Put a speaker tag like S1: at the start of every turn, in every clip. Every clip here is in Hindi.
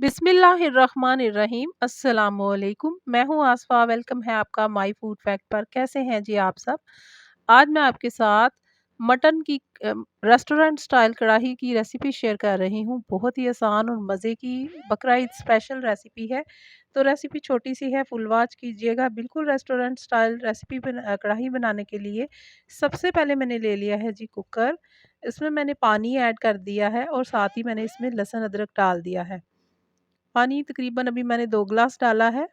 S1: बिस्मिल्लाहिर्रहमानिर्रहीम अस्सलामुअलैकुम। मैं हूँ आसफ़ा। वेलकम है आपका माय फूड फैक्ट पर। कैसे हैं जी आप सब? आज मैं आपके साथ मटन की रेस्टोरेंट स्टाइल कढ़ाई की रेसिपी शेयर कर रही हूँ। बहुत ही आसान और मज़े की बकरा ईद स्पेशल रेसिपी है। तो रेसिपी छोटी सी है, फुल वॉच कीजिएगा। बिल्कुल रेस्टोरेंट स्टाइल रेसिपी कढ़ाई बनाने के लिए सबसे पहले मैंने ले लिया है जी कुकर। इसमें मैंने पानी ऐड कर दिया है और साथ ही मैंने इसमें लहसुन अदरक डाल दिया है। पानी तकरीबन अभी मैंने 2 ग्लास डाला है।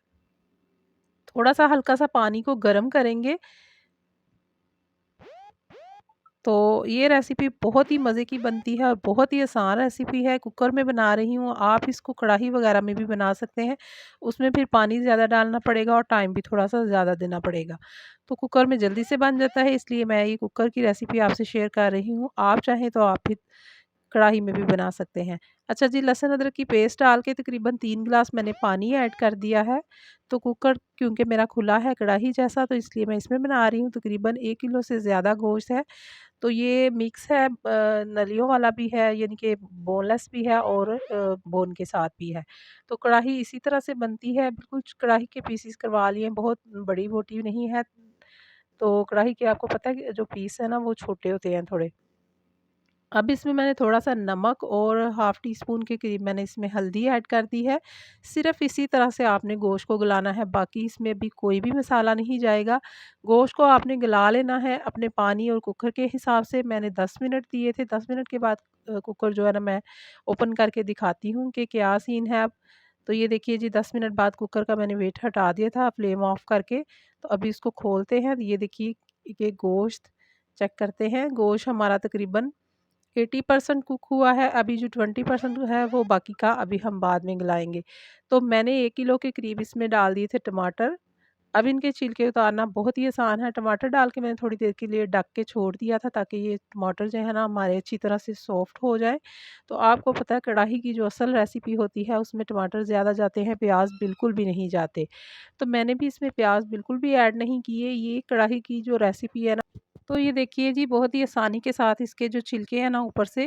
S1: थोड़ा-सा हल्का-सा पानी को गरम करेंगे। तो ये रेसिपी बहुत ही मज़े की बनती है और बहुत ही आसान रेसिपी है। कुकर में बना रही हूँ, आप इसको कढ़ाई वगैरह में भी बना सकते हैं। उसमें फिर पानी ज़्यादा डालना पड़ेगा और टाइम भी थोड़ा-सा ज़्यादा देना पड़ेगा। तो कुकर में जल्दी से बन जाता है, इसलिए मैं ये कुकर की रेसिपी आपसे शेयर कर रही हूँ। आप चाहें तो आप भी कढ़ाई में भी बना सकते हैं। अच्छा जी, लहसुन अदरक की पेस्ट डाल के तकरीबन 3 ग्लास मैंने पानी ऐड कर दिया है। तो कुकर क्योंकि मेरा खुला है कढ़ाई जैसा, तो इसलिए मैं इसमें बना रही हूँ। तकरीबन 1 किलो से ज़्यादा गोश्त है। तो ये मिक्स है, नलियों वाला भी है, यानी कि बोनलेस भी है और बोन के साथ भी है। तो कढ़ाई इसी तरह से बनती है, बिल्कुल कढ़ाई के पीसेस करवा लिए, बहुत बड़ी मोटी नहीं है। तो कढ़ाई के आपको पता है कि जो पीस है ना वो छोटे होते हैं थोड़े। अब इसमें मैंने थोड़ा-सा नमक और हाफ़ टी स्पून के करीब मैंने इसमें हल्दी ऐड कर दी है। सिर्फ़ इसी तरह से आपने गोश्त को गलाना है, बाकी इसमें भी कोई भी मसाला नहीं जाएगा। गोश्त को आपने गला लेना है अपने पानी और कुकर के हिसाब से। मैंने 10 मिनट दिए थे, 10 मिनट के बाद कुकर जो है ना मैं ओपन करके दिखाती हूँ कि क्या सीन है अब। तो ये देखिए जी, 10 मिनट बाद कुकर का मैंने वेट हटा दिया था फ्लेम ऑफ करके। तो अभी इसको खोलते हैं, ये देखिए ये गोश्त चेक करते हैं। गोश्त हमारा तकरीबन 80% कुक हुआ है, अभी जो 20% है वो बाकी का अभी हम बाद में गलाएँगे। तो मैंने 1 किलो के करीब इसमें डाल दिए थे टमाटर। अब इनके छिलके उतारना बहुत ही आसान है। टमाटर डाल के मैंने थोड़ी देर के लिए ढक के छोड़ दिया था ताकि ये टमाटर जो है ना हमारे अच्छी तरह से सॉफ्ट हो जाए। तो आपको पता है कढ़ाई की जो असल रेसिपी होती है उसमें टमाटर ज़्यादा जाते हैं, प्याज़ बिल्कुल भी नहीं जाते। तो मैंने भी इसमें प्याज़ बिल्कुल भी ऐड नहीं किए। ये कढ़ाई की जो रेसिपी है ना, तो ये देखिए जी, बहुत ही आसानी के साथ इसके जो छिलके हैं ना ऊपर से,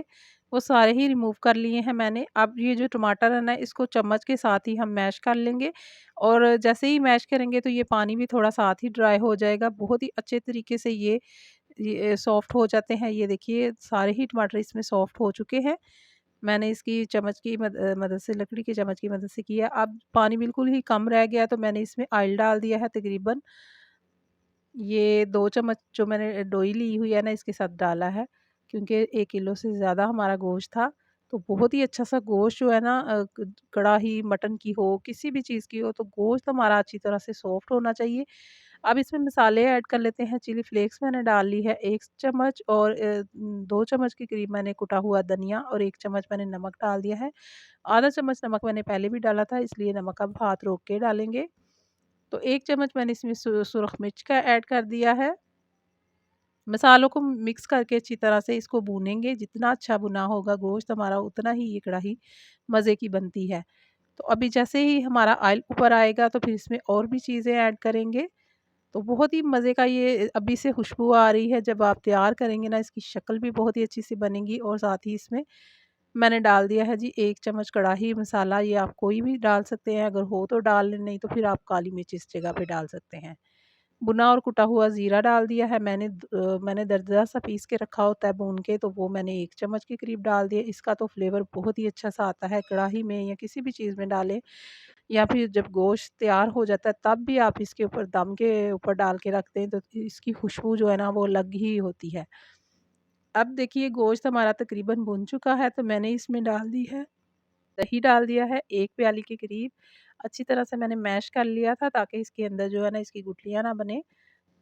S1: वो सारे ही रिमूव कर लिए हैं मैंने। अब ये जो टमाटर है ना, इसको चम्मच के साथ ही हम मैश कर लेंगे और जैसे ही मैश करेंगे तो ये पानी भी थोड़ा साथ ही ड्राई हो जाएगा। बहुत ही अच्छे तरीके से ये सॉफ्ट हो जाते हैं। ये देखिए सारे ही टमाटर इसमें सॉफ्ट हो चुके हैं। मैंने इसकी चम्मच की मदद से, लकड़ी के चम्मच की मदद से किया। अब पानी बिल्कुल ही कम रह गया तो मैंने इसमें ऑयल डाल दिया है। तकरीबन ये 2 चम्मच जो मैंने डोई ली हुई है ना इसके साथ डाला है, क्योंकि 1 किलो से ज़्यादा हमारा गोश्त था। तो बहुत ही अच्छा-सा गोश्त जो है ना, कढ़ाई मटन की हो, किसी भी चीज़ की हो, तो गोश्त हमारा अच्छी तरह से सॉफ्ट होना चाहिए। अब इसमें मसाले ऐड कर लेते हैं। चिली फ्लेक्स मैंने डाल ली है 1 चम्मच और 2 चम्मच के करीब मैंने कुटा हुआ धनिया और 1 चम्मच मैंने नमक डाल दिया है। आधा चम्मच नमक मैंने पहले भी डाला था, इसलिए नमक अब हाथ रोक के डालेंगे। तो 1 चम्मच मैंने इसमें सुरख मिर्च का ऐड कर दिया है। मसालों को मिक्स करके अच्छी तरह से इसको भूनेंगे। जितना अच्छा भुना होगा गोश्त हमारा, उतना ही ये कढ़ाई मज़े की बनती है। तो अभी जैसे ही हमारा ऑयल ऊपर आएगा तो फिर इसमें और भी चीज़ें ऐड करेंगे। तो बहुत ही मज़े का ये अभी से खुशबू आ रही है। जब आप तैयार करेंगे ना, इसकी शक्ल भी बहुत ही अच्छी सी बनेगी और साथ ही इसमें मैंने डाल दिया है जी 1 चम्मच कढ़ाई मसाला। ये आप कोई भी डाल सकते हैं, अगर हो तो डाल लें, नहीं तो फिर आप काली मिर्च इस जगह पे डाल सकते हैं। भुना और कुटा हुआ ज़ीरा डाल दिया है मैंने। मैंने दरदरा सा पीस के रखा होता है भून के, तो वो मैंने 1 चम्मच के करीब डाल दिया। इसका तो फ्लेवर बहुत ही अच्छा-सा आता है। कढ़ाई में या किसी भी चीज़ में डालें, या फिर जब गोश्त तैयार हो जाता है तब भी आप इसके ऊपर दम के ऊपर डाल के रख दें तो इसकी खुशबू जो है ना वो अलग ही होती है। अब देखिए गोश्त हमारा तकरीबन भुन चुका है, तो मैंने इसमें डाल दी है दही, डाल दिया है 1 प्याली के करीब। अच्छी तरह से मैंने मैश कर लिया था ताकि इसके अंदर जो है ना इसकी गुठलियाँ ना बने।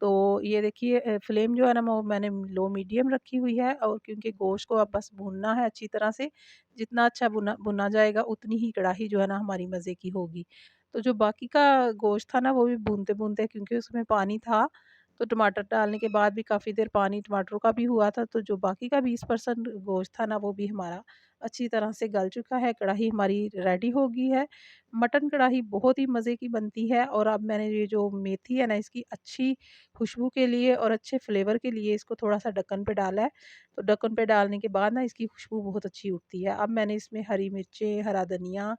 S1: तो ये देखिए, फ्लेम जो है ना वो मैंने लो मीडियम रखी हुई है, और क्योंकि गोश्त को अब बस भूनना है अच्छी तरह से। जितना अच्छा भुना भुना जाएगा उतनी ही कढ़ाई जो है ना हमारी मज़े की होगी। तो जो बाकी का गोश्त था ना वो भी भूनते-भूनते, क्योंकि उसमें पानी था, तो टमाटर डालने के बाद भी काफ़ी देर पानी टमाटरों का भी हुआ था, तो जो बाकी का 20% गोश्त था ना वो भी हमारा अच्छी तरह से गल चुका है। कढ़ाई हमारी रेडी हो गई है। मटन कढ़ाई बहुत ही मज़े की बनती है। और अब मैंने ये जो मेथी है ना, इसकी अच्छी खुशबू के लिए और अच्छे फ्लेवर के लिए इसको थोड़ा-सा ढक्कन पे डाला है। तो ढक्कन पे डालने के बाद ना इसकी खुशबू बहुत अच्छी उठती है। अब मैंने इसमें हरी मिर्चें, हरा धनिया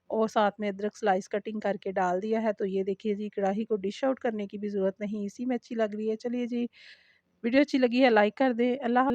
S1: और साथ में अदरक स्लाइस कटिंग करके डाल दिया है। तो ये देखिए जी, कढ़ाई को डिश आउट करने की भी ज़रूरत नहीं, इसी में अच्छी लग रही है। चलिए जी, वीडियो अच्छी लगी है लाइक कर दें। अल्लाह